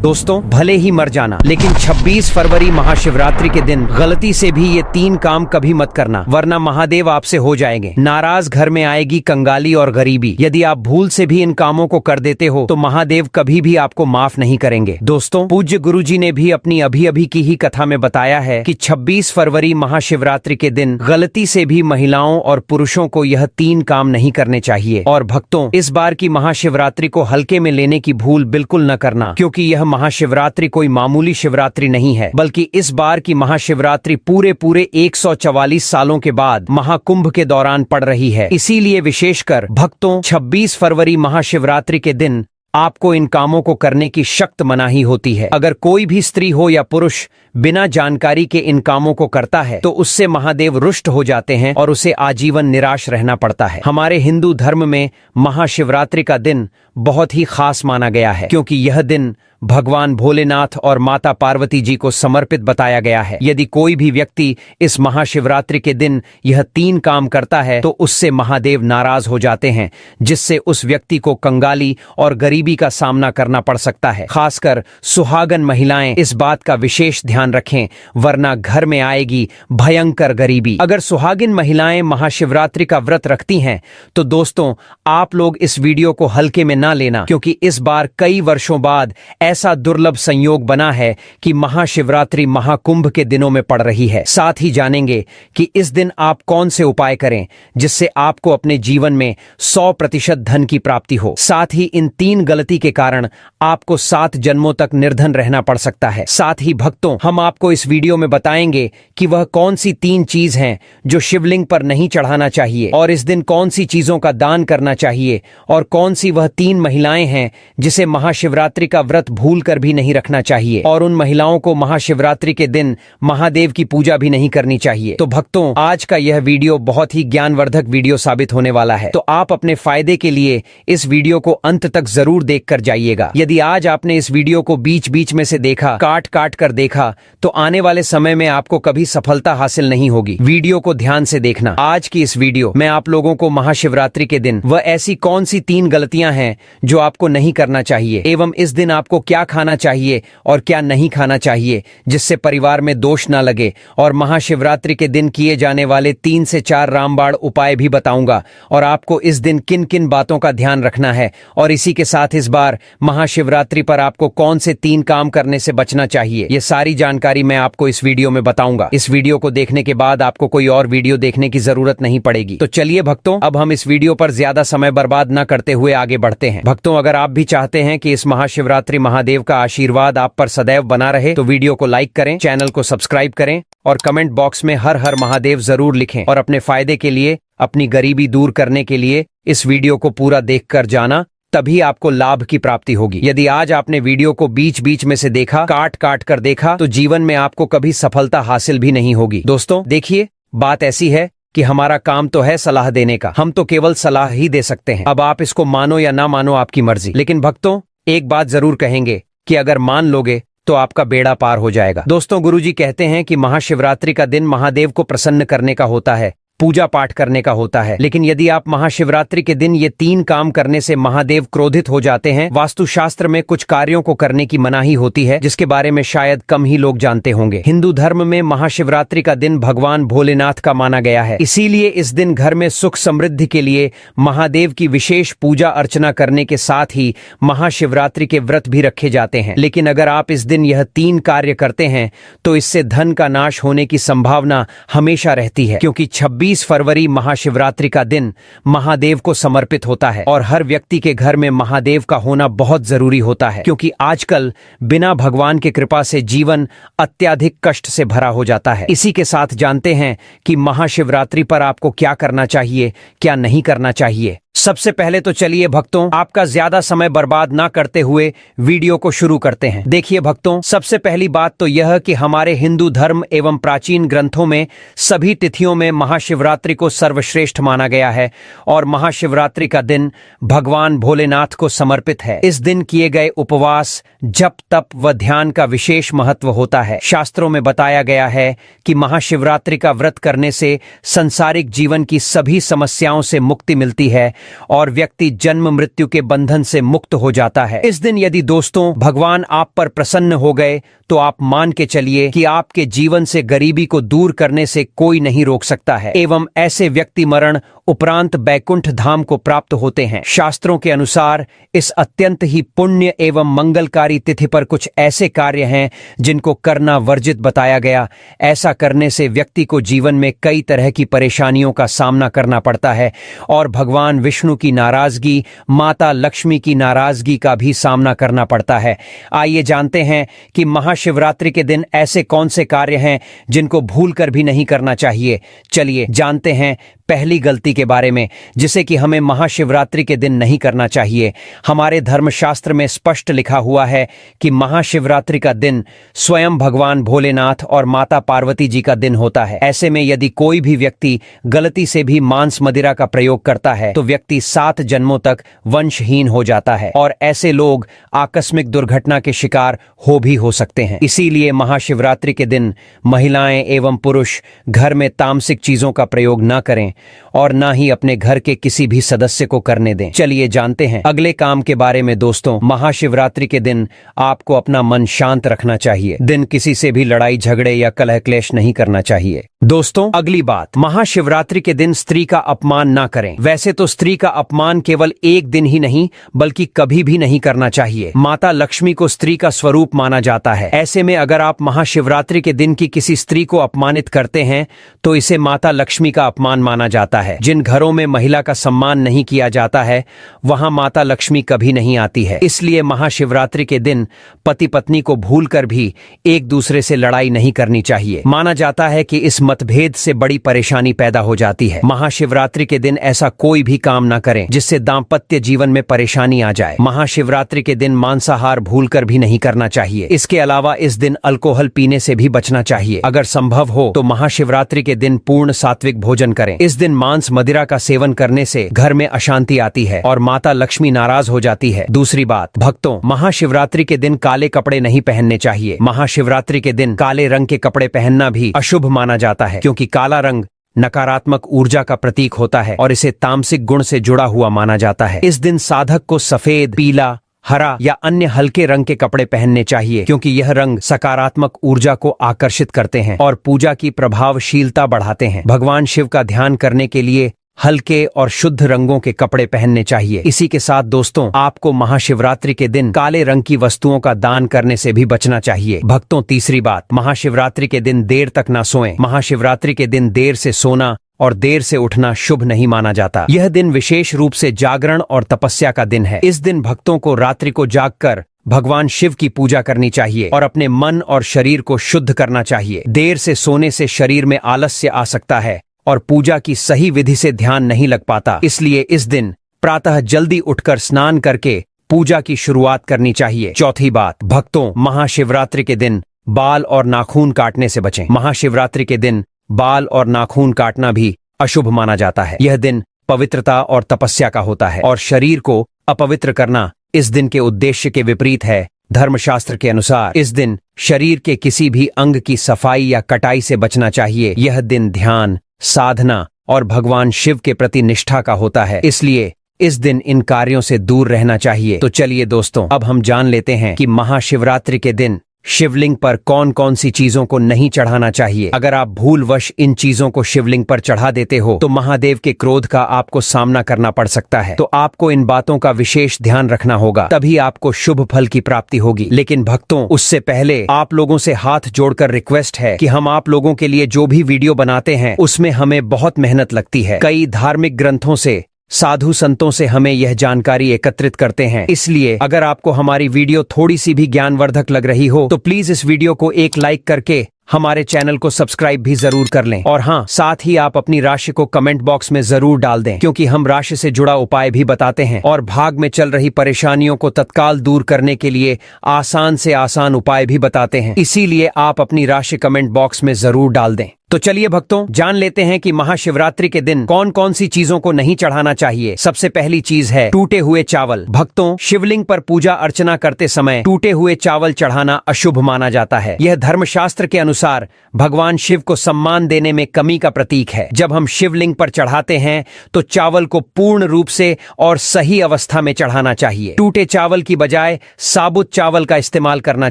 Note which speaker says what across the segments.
Speaker 1: दोस्तों, भले ही मर जाना, लेकिन 26 फरवरी महाशिवरात्रि के दिन गलती से भी ये 3 काम कभी मत करना, वरना महादेव आपसे हो जाएंगे नाराज। घर में आएगी कंगाली और गरीबी। यदि आप भूल से भी इन कामों को कर देते हो तो महादेव कभी भी आपको माफ नहीं करेंगे। दोस्तों, पूज्य गुरुजी ने भी अपनी अभी की ही कथा में बताया है कि 26 फरवरी महाशिवरात्रि के दिन गलती से भी महिलाओं और पुरुषों को यह 3 काम नहीं करने चाहिए। और भक्तों, इस बार की महाशिवरात्रि को हल्के में लेने की भूल बिल्कुल न करना, क्योंकि यह महाशिवरात्रि कोई मामूली शिवरात्रि नहीं है, बल्कि इस बार की महाशिवरात्रि पूरे 144 सालों के बाद महाकुंभ के दौरान पड़ रही है। इसीलिए विशेषकर भक्तों, 26 फरवरी महाशिवरात्रि के दिन आपको इन कामों को करने की सख्त मनाही होती है। अगर कोई भी स्त्री हो या पुरुष बिना जानकारी के इन कामों को करता है तो उससे महादेव रुष्ट हो जाते हैं और उसे आजीवन निराश रहना पड़ता है। हमारे हिंदू धर्म में महाशिवरात्रि का दिन बहुत ही खास माना गया है, क्योंकि यह दिन भगवान भोलेनाथ और माता पार्वती जी को समर्पित बताया गया है। यदि कोई भी व्यक्ति इस महाशिवरात्रि के दिन यह 3 काम करता है तो उससे महादेव नाराज हो जाते हैं, जिससे उस व्यक्ति को कंगाली और गरीबी का सामना करना पड़ सकता है। खासकर सुहागन महिलाएं इस बात का विशेष ध्यान रखें, वरना घर में आएगी भयंकर गरीबी। अगर सुहागिन महिलाएं महाशिवरात्रि का व्रत रखती हैं तो दोस्तों, आप लोग इस वीडियो को हल्के में ना लेना, क्योंकि इस बार कई वर्षों बाद ऐसा दुर्लभ संयोग बना है कि महाशिवरात्रि महाकुंभ के दिनों में पड़ रही है। साथ ही जानेंगे कि इस दिन आप कौन से उपाय करें जिससे आपको अपने जीवन में 100% धन की प्राप्ति हो। साथ ही इन 3 गलती के कारण आपको 7 जन्मों तक निर्धन रहना पड़ सकता है। साथ ही भक्तों, हम आपको इस वीडियो में बताएंगे कि वह कौन सी 3 चीज हैं जो शिवलिंग पर नहीं चढ़ाना चाहिए, और इस दिन कौन सी चीजों का दान करना चाहिए, और कौन सी वह 3 महिलाएं हैं जिसे महाशिवरात्रि का व्रत भूलकर भी नहीं रखना चाहिए, और उन महिलाओं को महाशिवरात्रि के दिन महादेव की पूजा भी नहीं करनी चाहिए। तो भक्तों, आज का यह वीडियो बहुत ही ज्ञानवर्धक वीडियो साबित होने वाला है, तो आप अपने फायदे के लिए इस वीडियो को अंत तक जरूर देखकर जाइएगा। यदि आज आपने इस वीडियो को बीच में से देखा, काट कर देखा, तो आने वाले समय में आपको कभी सफलता हासिल नहीं होगी। वीडियो को ध्यान से देखना। आज की इस वीडियो में आप लोगों को महाशिवरात्रि के दिन वह ऐसी कौन सी 3 गलतियां हैं जो आपको नहीं करना चाहिए, एवं इस दिन आपको क्या खाना चाहिए और क्या नहीं खाना चाहिए जिससे परिवार में दोष ना लगे, और महाशिवरात्रि के दिन किए जाने वाले 3 से 4 रामबाण उपाय भी बताऊंगा, और आपको इस दिन किन किन बातों का ध्यान रखना है, और इसी के साथ इस बार महाशिवरात्रि पर आपको कौन से 3 काम करने से बचना चाहिए, ये सारी जानकारी मैं आपको इस वीडियो में बताऊंगा। इस वीडियो को देखने के बाद आपको कोई और वीडियो देखने की जरूरत नहीं पड़ेगी। तो चलिए भक्तों, अब हम इस वीडियो पर ज्यादा समय बर्बाद न करते हुए आगे बढ़ते हैं। भक्तों, अगर आप भी चाहते हैं कि इस महाशिवरात्रि महादेव का आशीर्वाद आप पर सदैव बना रहे तो वीडियो को लाइक करें, चैनल को सब्सक्राइब करें, और कमेंट बॉक्स में हर हर महादेव जरूर लिखें। और अपने फायदे के लिए, अपनी गरीबी दूर करने के लिए इस वीडियो को पूरा देखकर जाना, तभी आपको लाभ की प्राप्ति होगी। यदि आज आपने वीडियो को बीच में से देखा, काट कर देखा, तो जीवन में आपको कभी सफलता हासिल भी नहीं होगी। दोस्तों देखिए, बात ऐसी है कि हमारा काम तो है सलाह देने का, हम तो केवल सलाह ही दे सकते हैं। अब आप इसको मानो या ना मानो, आपकी मर्जी। लेकिन भक्तों, एक बात जरूर कहेंगे कि अगर मान लोगे तो आपका बेड़ा पार हो जाएगा। दोस्तों, गुरुजी कहते हैं कि महाशिवरात्रि का दिन महादेव को प्रसन्न करने का होता है, पूजा पाठ करने का होता है। लेकिन यदि आप महाशिवरात्रि के दिन ये 3 काम करने से महादेव क्रोधित हो जाते हैं, वास्तुशास्त्र में कुछ कार्यों को करने की मनाही होती है, जिसके बारे में शायद कम ही लोग जानते होंगे। हिंदू धर्म में महाशिवरात्रि का दिन भगवान भोलेनाथ का माना गया है, इसीलिए इस दिन घर में सुख समृद्धि के लिए महादेव की विशेष पूजा अर्चना करने के साथ ही महाशिवरात्रि के व्रत भी रखे जाते हैं। लेकिन अगर आप इस दिन यह 3 कार्य करते हैं तो इससे धन का नाश होने की संभावना हमेशा रहती है, क्योंकि 26 फरवरी महाशिवरात्रि का दिन महादेव को समर्पित होता है, और हर व्यक्ति के घर में महादेव का होना बहुत जरूरी होता है, क्योंकि आजकल बिना भगवान की कृपा से जीवन अत्यधिक कष्ट से भरा हो जाता है। इसी के साथ जानते हैं कि महाशिवरात्रि पर आपको क्या करना चाहिए, क्या नहीं करना चाहिए। सबसे पहले तो चलिए भक्तों, आपका ज्यादा समय बर्बाद ना करते हुए वीडियो को शुरू करते हैं। देखिए भक्तों, सबसे पहली बात तो यह कि हमारे हिंदू धर्म एवं प्राचीन ग्रंथों में सभी तिथियों में महाशिवरात्रि को सर्वश्रेष्ठ माना गया है, और महाशिवरात्रि का दिन भगवान भोलेनाथ को समर्पित है। इस दिन किए गए उपवास, जप, तप व ध्यान का विशेष महत्व होता है। शास्त्रों में बताया गया है कि महाशिवरात्रि का व्रत करने से संसारिक जीवन की सभी समस्याओं से मुक्ति मिलती है, और व्यक्ति जन्म मृत्यु के बंधन से मुक्त हो जाता है। इस दिन यदि दोस्तों भगवान आप पर प्रसन्न हो गए तो आप मान के चलिए कि आपके जीवन से गरीबी को दूर करने से कोई नहीं रोक सकता है एवं ऐसे व्यक्ति मरण उपरांत बैकुंठ धाम को प्राप्त होते हैं। शास्त्रों के अनुसार इस अत्यंत ही पुण्य एवं मंगलकारी तिथि पर कुछ ऐसे कार्य हैं जिनको करना वर्जित बताया गया। ऐसा करने से व्यक्ति को जीवन में कई तरह की परेशानियों का सामना करना पड़ता है और भगवान विष्णु की नाराजगी, माता लक्ष्मी की नाराजगी का भी सामना करना पड़ता है। आइए जानते हैं कि महाशिवरात्रि के दिन ऐसे कौन से कार्य हैं जिनको भूलकर भी नहीं करना चाहिए। चलिए जानते हैं पहली गलती के बारे में जिसे कि हमें महाशिवरात्रि के दिन नहीं करना चाहिए। हमारे धर्मशास्त्र में स्पष्ट लिखा हुआ है कि महाशिवरात्रि का दिन स्वयं भगवान भोलेनाथ और माता पार्वती जी का दिन होता है। ऐसे में यदि कोई भी व्यक्ति गलती से भी मांस मदिरा का प्रयोग करता है तो व्यक्ति 7 जन्मों तक वंशहीन हो जाता है और ऐसे लोग आकस्मिक दुर्घटना के शिकार हो भी हो सकते हैं। इसीलिए महाशिवरात्रि के दिन महिलाएं एवं पुरुष घर में तामसिक चीजों का प्रयोग न करें और ना ही अपने घर के किसी भी सदस्य को करने दें। चलिए जानते हैं अगले काम के बारे में। दोस्तों महाशिवरात्रि के दिन आपको अपना मन शांत रखना चाहिए। दिन किसी से भी लड़ाई झगड़े या कलह क्लेश नहीं करना चाहिए। दोस्तों अगली बात, महाशिवरात्रि के दिन स्त्री का अपमान ना करें। वैसे तो स्त्री का अपमान केवल एक दिन ही नहीं बल्कि कभी भी नहीं करना चाहिए। माता लक्ष्मी को स्त्री का स्वरूप माना जाता है। ऐसे में अगर आप महाशिवरात्रि के दिन की किसी स्त्री को अपमानित करते हैं तो इसे माता लक्ष्मी का अपमान माना जाता है। जिन घरों में महिला का सम्मान नहीं किया जाता है वहां माता लक्ष्मी कभी नहीं आती है। इसलिए महाशिवरात्रि के दिन पति पत्नी को भूलकर भी एक दूसरे से लड़ाई नहीं करनी चाहिए। माना जाता है कि इस मतभेद से बड़ी परेशानी पैदा हो जाती है। महाशिवरात्रि के दिन ऐसा कोई भी काम ना करें जिससे दाम्पत्य जीवन में परेशानी आ जाए। महाशिवरात्रि के दिन मांसाहार भूलकर भी नहीं करना चाहिए। इसके अलावा इस दिन अल्कोहल पीने से भी बचना चाहिए। अगर संभव हो तो महाशिवरात्रि के दिन पूर्ण सात्विक भोजन करें। इस दिन मांस मदिरा का सेवन करने से घर में अशांति आती है और माता लक्ष्मी नाराज हो जाती है। दूसरी बात, भक्तों महाशिवरात्रि के दिन काले कपड़े नहीं पहनने चाहिए। महाशिवरात्रि के दिन काले रंग के कपड़े पहनना भी अशुभ माना जाता है क्योंकि काला रंग नकारात्मक ऊर्जा का प्रतीक होता है और इसे तामसिक गुण से जुड़ा हुआ माना जाता है। इस दिन साधक को सफेद, पीला, हरा या अन्य हल्के रंग के कपड़े पहनने चाहिए क्योंकि यह रंग सकारात्मक ऊर्जा को आकर्षित करते हैं और पूजा की प्रभावशीलता बढ़ाते हैं। भगवान शिव का ध्यान करने के लिए हल्के और शुद्ध रंगों के कपड़े पहनने चाहिए। इसी के साथ दोस्तों आपको महाशिवरात्रि के दिन काले रंग की वस्तुओं का दान करने से भी बचना चाहिए। भक्तों तीसरी बात, महाशिवरात्रि के दिन देर तक ना सोएं। महाशिवरात्रि के दिन देर से सोना और देर से उठना शुभ नहीं माना जाता। यह दिन विशेष रूप से जागरण और तपस्या का दिन है। इस दिन भक्तों को रात्रि को जागकर भगवान शिव की पूजा करनी चाहिए और अपने मन और शरीर को शुद्ध करना चाहिए। देर से सोने से शरीर में आलस्य आ सकता है और पूजा की सही विधि से ध्यान नहीं लग पाता। इसलिए इस दिन प्रातः जल्दी उठकर स्नान करके पूजा की शुरुआत करनी चाहिए। चौथी बात, भक्तों महाशिवरात्रि के दिन बाल और नाखून काटने से बचें। महाशिवरात्रि के दिन बाल और नाखून काटना भी अशुभ माना जाता है। यह दिन पवित्रता और तपस्या का होता है और शरीर को अपवित्र करना इस दिन के उद्देश्य के विपरीत है। धर्मशास्त्र के अनुसार इस दिन शरीर के किसी भी अंग की सफाई या कटाई से बचना चाहिए। यह दिन ध्यान, साधना और भगवान शिव के प्रति निष्ठा का होता है, इसलिए इस दिन इन कार्यों से दूर रहना चाहिए। तो चलिए दोस्तों अब हम जान लेते हैं कि महाशिवरात्रि के दिन शिवलिंग पर कौन कौन सी चीजों को नहीं चढ़ाना चाहिए। अगर आप भूलवश इन चीजों को शिवलिंग पर चढ़ा देते हो तो महादेव के क्रोध का आपको सामना करना पड़ सकता है। तो आपको इन बातों का विशेष ध्यान रखना होगा, तभी आपको शुभ फल की प्राप्ति होगी। लेकिन भक्तों उससे पहले आप लोगों से हाथ जोड़कर रिक्वेस्ट है कि हम आप लोगों के लिए जो भी वीडियो बनाते हैं उसमें हमें बहुत मेहनत लगती है। कई धार्मिक ग्रंथों से, साधु संतों से हमें यह जानकारी एकत्रित करते हैं। इसलिए अगर आपको हमारी वीडियो थोड़ी सी भी ज्ञानवर्धक लग रही हो तो प्लीज इस वीडियो को एक लाइक करके हमारे चैनल को सब्सक्राइब भी जरूर कर लें। और हाँ, साथ ही आप अपनी राशि को कमेंट बॉक्स में जरूर डाल दें क्योंकि हम राशि से जुड़ा उपाय भी बताते हैं और भाग में चल रही परेशानियों को तत्काल दूर करने के लिए आसान से आसान उपाय भी बताते हैं। इसीलिए आप अपनी राशि कमेंट बॉक्स में जरूर डाल दें। तो चलिए भक्तों, जान लेते हैं कि महाशिवरात्रि के दिन कौन कौन सी चीजों को नहीं चढ़ाना चाहिए। सबसे पहली चीज है टूटे हुए चावल। भक्तों, शिवलिंग पर पूजा अर्चना करते समय टूटे हुए चावल चढ़ाना अशुभ माना जाता है। यह धर्मशास्त्र के अनुसार भगवान शिव को सम्मान देने में कमी का प्रतीक है। जब हम शिवलिंग पर चढ़ाते हैं तो चावल को पूर्ण रूप से और सही अवस्था में चढ़ाना चाहिए। टूटे चावल की बजाय साबुत चावल का इस्तेमाल करना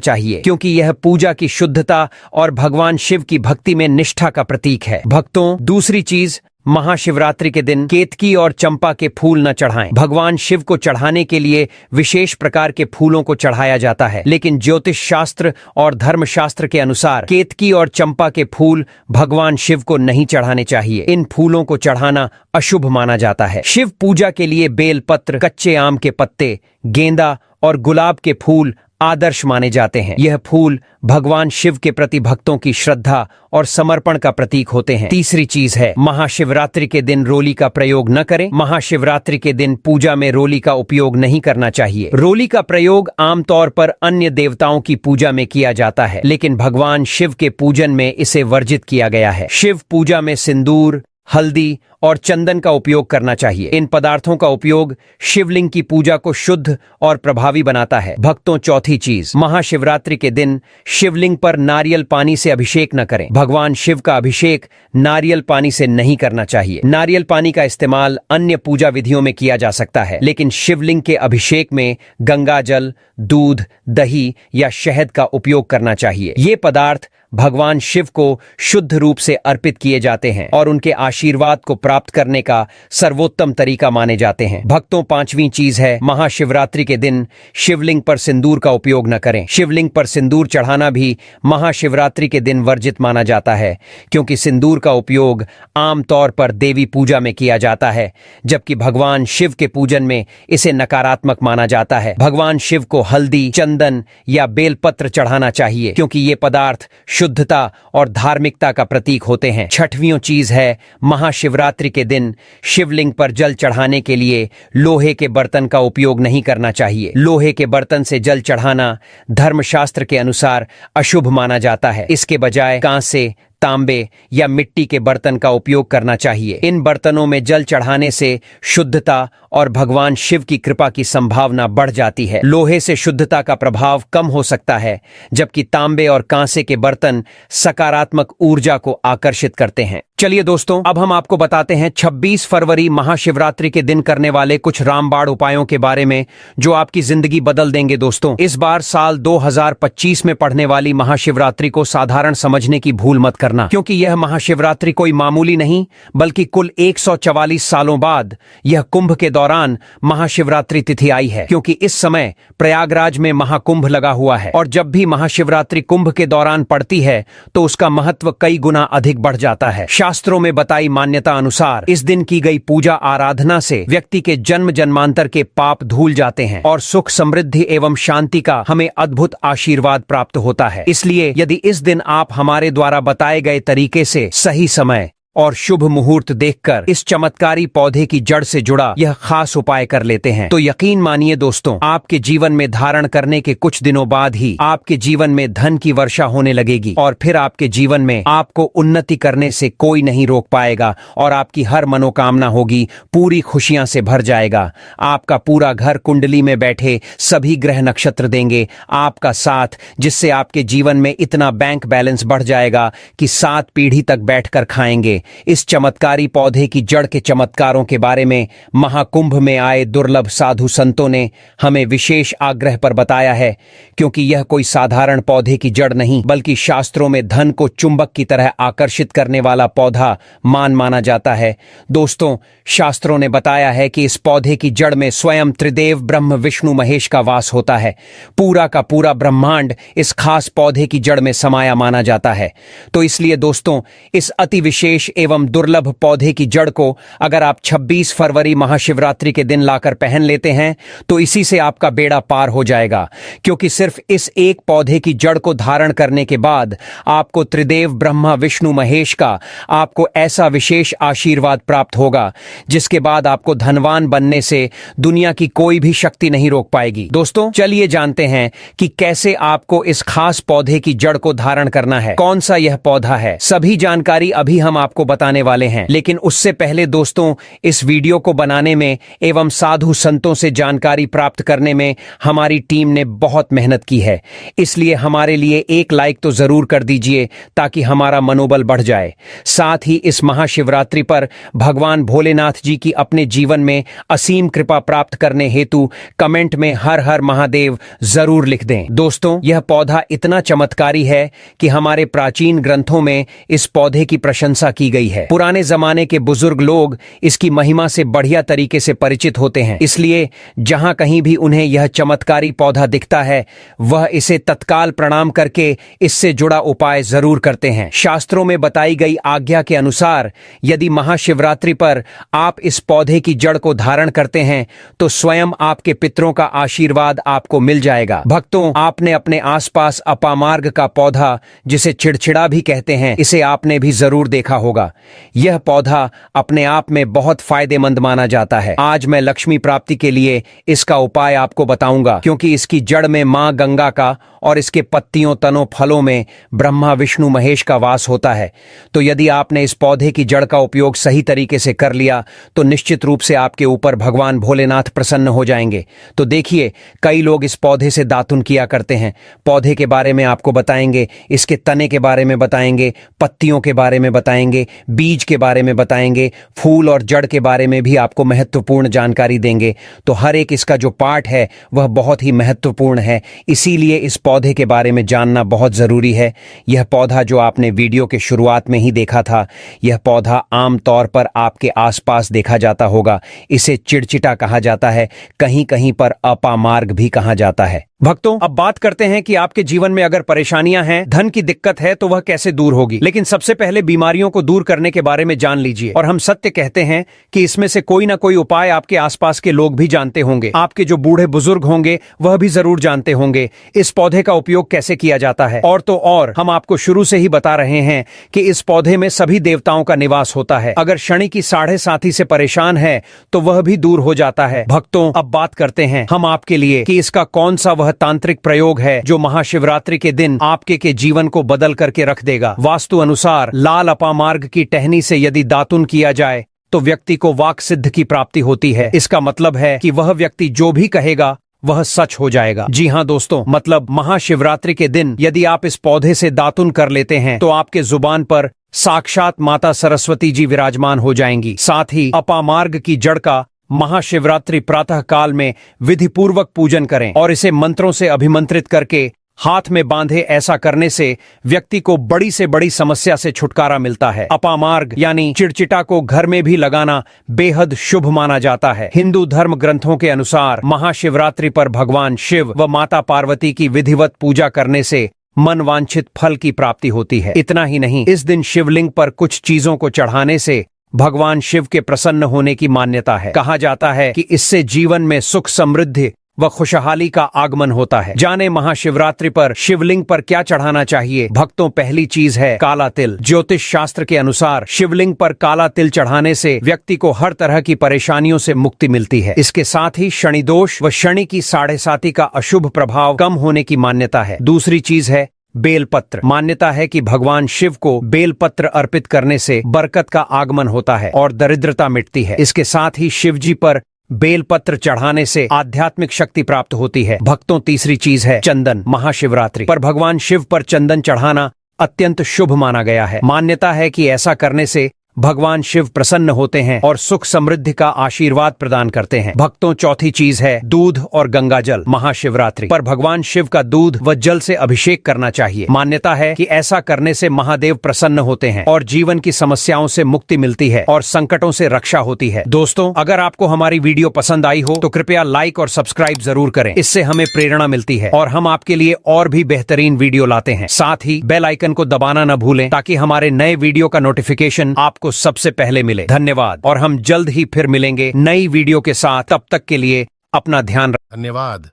Speaker 1: चाहिए, क्योंकि यह पूजा की शुद्धता और भगवान शिव की भक्ति में निष्ठा का प्रतीक है। भक्तों, दूसरी चीज, महाशिवरात्रि के दिन केतकी और चंपा के फूल न चढ़ाएं। भगवान शिव को चढ़ाने के लिए विशेष प्रकार के फूलों को चढ़ाया जाता है, लेकिन ज्योतिष शास्त्र और धर्मशास्त्र के अनुसार केतकी और चंपा के फूल भगवान शिव को नहीं चढ़ाने चाहिए। इन फूलों को चढ़ाना अशुभ माना जाता है। शिव पूजा के लिए बेलपत्र, कच्चे आम के पत्ते, गेंदा और गुलाब के फूल आदर्श माने जाते हैं। यह फूल भगवान शिव के प्रति भक्तों की श्रद्धा और समर्पण का प्रतीक होते हैं। तीसरी चीज है, महाशिवरात्रि के दिन रोली का प्रयोग न करें। महाशिवरात्रि के दिन पूजा में रोली का उपयोग नहीं करना चाहिए। रोली का प्रयोग आमतौर पर अन्य देवताओं की पूजा में किया जाता है, लेकिन भगवान शिव के पूजन में इसे वर्जित किया गया है। शिव पूजा में सिंदूर, हल्दी और चंदन का उपयोग करना चाहिए। इन पदार्थों का उपयोग शिवलिंग की पूजा को शुद्ध और प्रभावी बनाता है। भक्तों, चौथी चीज, महाशिवरात्रि के दिन शिवलिंग पर नारियल पानी से अभिषेक न करें। भगवान शिव का अभिषेक नारियल पानी से नहीं करना चाहिए। नारियल पानी का इस्तेमाल अन्य पूजा विधियों में किया जा सकता है, लेकिन शिवलिंग के अभिषेक में गंगा जल, दूध, दही या शहद का उपयोग करना चाहिए। ये पदार्थ भगवान शिव को शुद्ध रूप से अर्पित किए जाते हैं और उनके आशीर्वाद को प्राप्त करने का सर्वोत्तम तरीका माने जाते हैं। भक्तों, पांचवी चीज है, महाशिवरात्रि के दिन शिवलिंग पर सिंदूर का उपयोग न करें। शिवलिंग पर सिंदूर चढ़ाना भी महाशिवरात्रि के दिन वर्जित माना जाता है, क्योंकि सिंदूर का उपयोग आमतौर पर देवी पूजा में किया जाता है, जबकि भगवान शिव के पूजन में इसे नकारात्मक माना जाता है। भगवान शिव को हल्दी, चंदन या बेलपत्र चढ़ाना चाहिए, क्योंकि ये पदार्थ शुद्धता और धार्मिकता का प्रतीक होते हैं। छठवीं चीज है, महाशिवरात्रि के दिन शिवलिंग पर जल चढ़ाने के लिए लोहे के बर्तन का उपयोग नहीं करना चाहिए। लोहे के बर्तन से जल चढ़ाना धर्मशास्त्र के अनुसार अशुभ माना जाता है। इसके बजाय कांसे, तांबे या मिट्टी के बर्तन का उपयोग करना चाहिए। इन बर्तनों में जल चढ़ाने से शुद्धता और भगवान शिव की कृपा की संभावना बढ़ जाती है। लोहे से शुद्धता का प्रभाव कम हो सकता है, जबकि तांबे और कांसे के बर्तन सकारात्मक ऊर्जा को आकर्षित करते हैं। चलिए दोस्तों, अब हम आपको बताते हैं 26 फरवरी महाशिवरात्रि के दिन करने वाले कुछ रामबाण उपायों के बारे में, जो आपकी जिंदगी बदल देंगे। दोस्तों, इस बार साल 2025 में पड़ने वाली महाशिवरात्रि को साधारण समझने की भूल मत करना, क्योंकि यह महाशिवरात्रि कोई मामूली नहीं, बल्कि कुल 144 सालों बाद यह कुंभ के दौरान महाशिवरात्रि तिथि आई है। क्योंकि इस समय प्रयागराज में महाकुंभ लगा हुआ है, और जब भी महाशिवरात्रि कुंभ के दौरान पड़ती है तो उसका महत्व कई गुना अधिक बढ़ जाता है। शास्त्रों में बताई मान्यता अनुसार इस दिन की गई पूजा आराधना से व्यक्ति के जन्म जन्मांतर के पाप धुल जाते हैं और सुख, समृद्धि एवं शांति का हमें अद्भुत आशीर्वाद प्राप्त होता है। इसलिए यदि इस दिन आप हमारे द्वारा बताए गए तरीके से सही समय और शुभ मुहूर्त देखकर इस चमत्कारी पौधे की जड़ से जुड़ा यह खास उपाय कर लेते हैं, तो यकीन मानिए दोस्तों, आपके जीवन में धारण करने के कुछ दिनों बाद ही आपके जीवन में धन की वर्षा होने लगेगी, और फिर आपके जीवन में आपको उन्नति करने से कोई नहीं रोक पाएगा और आपकी हर मनोकामना होगी पूरी खुशियां से भर जाएगा। आपका पूरा घर कुंडली में बैठे सभी ग्रह नक्षत्र देंगे आपका साथ, जिससे आपके जीवन में इतना बैंक बैलेंस बढ़ जाएगा कि 7 पीढ़ी तक बैठकर खाएंगे। इस चमत्कारी पौधे की जड़ के चमत्कारों के बारे में महाकुंभ में आए दुर्लभ साधु संतों ने हमें विशेष आग्रह पर बताया है, क्योंकि यह कोई साधारण पौधे की जड़ नहीं, बल्कि शास्त्रों में धन को चुंबक की तरह आकर्षित करने वाला पौधा माना जाता है। दोस्तों, शास्त्रों ने बताया है कि इस पौधे की जड़ में स्वयं त्रिदेव ब्रह्म विष्णु महेश का वास होता है। पूरा का पूरा ब्रह्मांड इस खास पौधे की जड़ में समाया माना जाता है। तो इसलिए दोस्तों, इस अति विशेष एवं दुर्लभ पौधे की जड़ को अगर आप 26 फरवरी महाशिवरात्रि के दिन लाकर पहन लेते हैं तो इसी से आपका बेड़ा पार हो जाएगा, क्योंकि सिर्फ इस एक पौधे की जड़ को धारण करने के बाद आपको त्रिदेव ब्रह्मा विष्णु महेश का आपको ऐसा विशेष आशीर्वाद प्राप्त होगा जिसके बाद आपको धनवान बनने से दुनिया की कोई भी शक्ति नहीं रोक पाएगी। दोस्तों, चलिए जानते हैं कि कैसे आपको इस खास पौधे की जड़ को धारण करना है, कौन सा यह पौधा है। सभी जानकारी अभी हम आपको बताने वाले हैं, लेकिन उससे पहले दोस्तों, इस वीडियो को बनाने में एवं साधु संतों से जानकारी प्राप्त करने में हमारी टीम ने बहुत मेहनत की है, इसलिए हमारे लिए एक लाइक तो जरूर कर दीजिए ताकि हमारा मनोबल बढ़ जाए। साथ ही इस महाशिवरात्रि पर भगवान भोलेनाथ जी की अपने जीवन में असीम कृपा प्राप्त करने हेतु कमेंट में हर हर महादेव जरूर लिख दें। दोस्तों, यह पौधा इतना चमत्कारी है कि हमारे प्राचीन ग्रंथों में इस पौधे की प्रशंसा की गई है। पुराने जमाने के बुजुर्ग लोग इसकी महिमा से बढ़िया तरीके से परिचित होते हैं, इसलिए जहां कहीं भी उन्हें यह चमत्कारी पौधा दिखता है वह इसे तत्काल प्रणाम करके इससे जुड़ा उपाय जरूर करते हैं। शास्त्रों में बताई गई आज्ञा के अनुसार यदि महाशिवरात्रि पर आप इस पौधे की जड़ को धारण करते हैं तो स्वयं आपके पितरों का आशीर्वाद आपको मिल जाएगा। भक्तों, आपने अपने आसपास अपामार्ग का पौधा, जिसे चिड़चिड़ा भी कहते हैं, इसे आपने भी जरूर देखा होगा। यह पौधा अपने आप में बहुत फायदेमंद माना जाता है। आज मैं लक्ष्मी प्राप्ति के लिए इसका उपाय आपको बताऊंगा, क्योंकि इसकी जड़ में मां गंगा का और इसके पत्तियों, तनों, फलों में ब्रह्मा विष्णु महेश का वास होता है। तो यदि आपने इस पौधे की जड़ का उपयोग सही तरीके से कर लिया तो निश्चित रूप से आपके ऊपर भगवान भोलेनाथ प्रसन्न हो जाएंगे। तो देखिए, कई लोग इस पौधे से दातुन किया करते हैं। पौधे के बारे में आपको बताएंगे, इसके तने के बारे में बताएंगे, पत्तियों के बारे में बताएंगे, बीज के बारे में बताएंगे, फूल और जड़ के बारे में भी आपको महत्वपूर्ण जानकारी देंगे। तो हर एक इसका जो पार्ट है वह बहुत ही महत्वपूर्ण है, इसीलिए इस पौधे के बारे में जानना बहुत जरूरी है। यह पौधा जो आपने वीडियो के शुरुआत में ही देखा था, यह पौधा आमतौर पर आपके आसपास देखा जाता होगा। इसे चिड़चिटा कहा जाता है, कहीं कहीं पर अपामार्ग भी कहा जाता है। भक्तों, अब बात करते हैं कि आपके जीवन में अगर परेशानियां हैं, धन की दिक्कत है तो वह कैसे दूर होगी। लेकिन सबसे पहले बीमारियों को दूर करने के बारे में जान लीजिए। और हम सत्य कहते हैं कि इसमें से कोई ना कोई उपाय आपके आसपास के लोग भी जानते होंगे। आपके जो बूढ़े बुजुर्ग होंगे वह भी जरूर जानते होंगे इस पौधे का उपयोग कैसे किया जाता है। और तो और हम आपको शुरू से ही बता रहे हैं कि इस पौधे में सभी देवताओं का निवास होता है। अगर शनि की 7.5 से परेशान है तो वह भी दूर हो जाता है। भक्तों, अब बात करते हैं हम आपके लिए कि इसका कौन सा वह तांत्रिक प्रयोग है जो महाशिवरात्रि के दिन आपके के जीवन को बदल करके रख देगा। वास्तु अनुसार लाल अपामार्ग की टहनी से यदि दातुन किया जाए तो व्यक्ति को वाक सिद्ध की प्राप्ति होती है। इसका मतलब है कि वह व्यक्ति जो भी कहेगा वह सच हो जाएगा। जी हाँ दोस्तों, मतलब महाशिवरात्रि के दिन यदि आप इस पौधे से दातुन कर लेते हैं तो आपके जुबान पर साक्षात माता सरस्वती जी विराजमान हो जाएंगी। साथ ही अपामार्ग की जड़ का महाशिवरात्रि प्रातः काल में विधि पूर्वक पूजन करें और इसे मंत्रों से अभिमंत्रित करके हाथ में बांधे। ऐसा करने से व्यक्ति को बड़ी से बड़ी समस्या से छुटकारा मिलता है। अपामार्ग यानी चिड़चिटा को घर में भी लगाना बेहद शुभ माना जाता है। हिंदू धर्म ग्रंथों के अनुसार महाशिवरात्रि पर भगवान शिव व माता पार्वती की विधिवत पूजा करने से मन वांछित फल की प्राप्ति होती है। इतना ही नहीं, इस दिन शिवलिंग पर कुछ चीजों को चढ़ाने से भगवान शिव के प्रसन्न होने की मान्यता है। कहा जाता है कि इससे जीवन में सुख, समृद्धि व खुशहाली का आगमन होता है। जाने महाशिवरात्रि पर शिवलिंग पर क्या चढ़ाना चाहिए। भक्तों, पहली चीज है काला तिल। ज्योतिष शास्त्र के अनुसार शिवलिंग पर काला तिल चढ़ाने से व्यक्ति को हर तरह की परेशानियों से मुक्ति मिलती है। इसके साथ ही शनि दोष व शनि की 7.5 का अशुभ प्रभाव कम होने की मान्यता है। दूसरी चीज है बेलपत्र। मान्यता है कि भगवान शिव को बेलपत्र अर्पित करने से बरकत का आगमन होता है और दरिद्रता मिटती है। इसके साथ ही शिव जी पर बेलपत्र चढ़ाने से आध्यात्मिक शक्ति प्राप्त होती है। भक्तों, तीसरी चीज है चंदन। महाशिवरात्रि पर भगवान शिव पर चंदन चढ़ाना अत्यंत शुभ माना गया है। मान्यता है कि ऐसा करने से भगवान शिव प्रसन्न होते हैं और सुख समृद्धि का आशीर्वाद प्रदान करते हैं। भक्तों, चौथी चीज है दूध और गंगा जल। महाशिवरात्रि पर भगवान शिव का दूध व जल से अभिषेक करना चाहिए। मान्यता है कि ऐसा करने से महादेव प्रसन्न होते हैं और जीवन की समस्याओं से मुक्ति मिलती है और संकटों से रक्षा होती है। दोस्तों, अगर आपको हमारी वीडियो पसंद आई हो तो कृपया लाइक और सब्सक्राइब जरूर करें। इससे हमें प्रेरणा मिलती है और हम आपके लिए और भी बेहतरीन वीडियो लाते हैं। साथ ही बेल आइकन को दबाना न भूलें ताकि हमारे नए वीडियो का नोटिफिकेशन आपको आपको सबसे पहले मिले। धन्यवाद और हम जल्द ही फिर मिलेंगे नई वीडियो के साथ। तब तक के लिए अपना ध्यान रखें।
Speaker 2: धन्यवाद।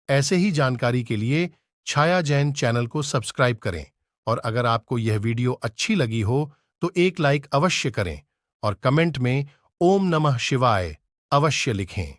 Speaker 2: ऐसे ही जानकारी के लिए छाया जैन चैनल को सब्सक्राइब करें और अगर आपको यह वीडियो अच्छी लगी हो तो एक लाइक अवश्य करें और कमेंट में ओम नमः शिवाय अवश्य लिखें।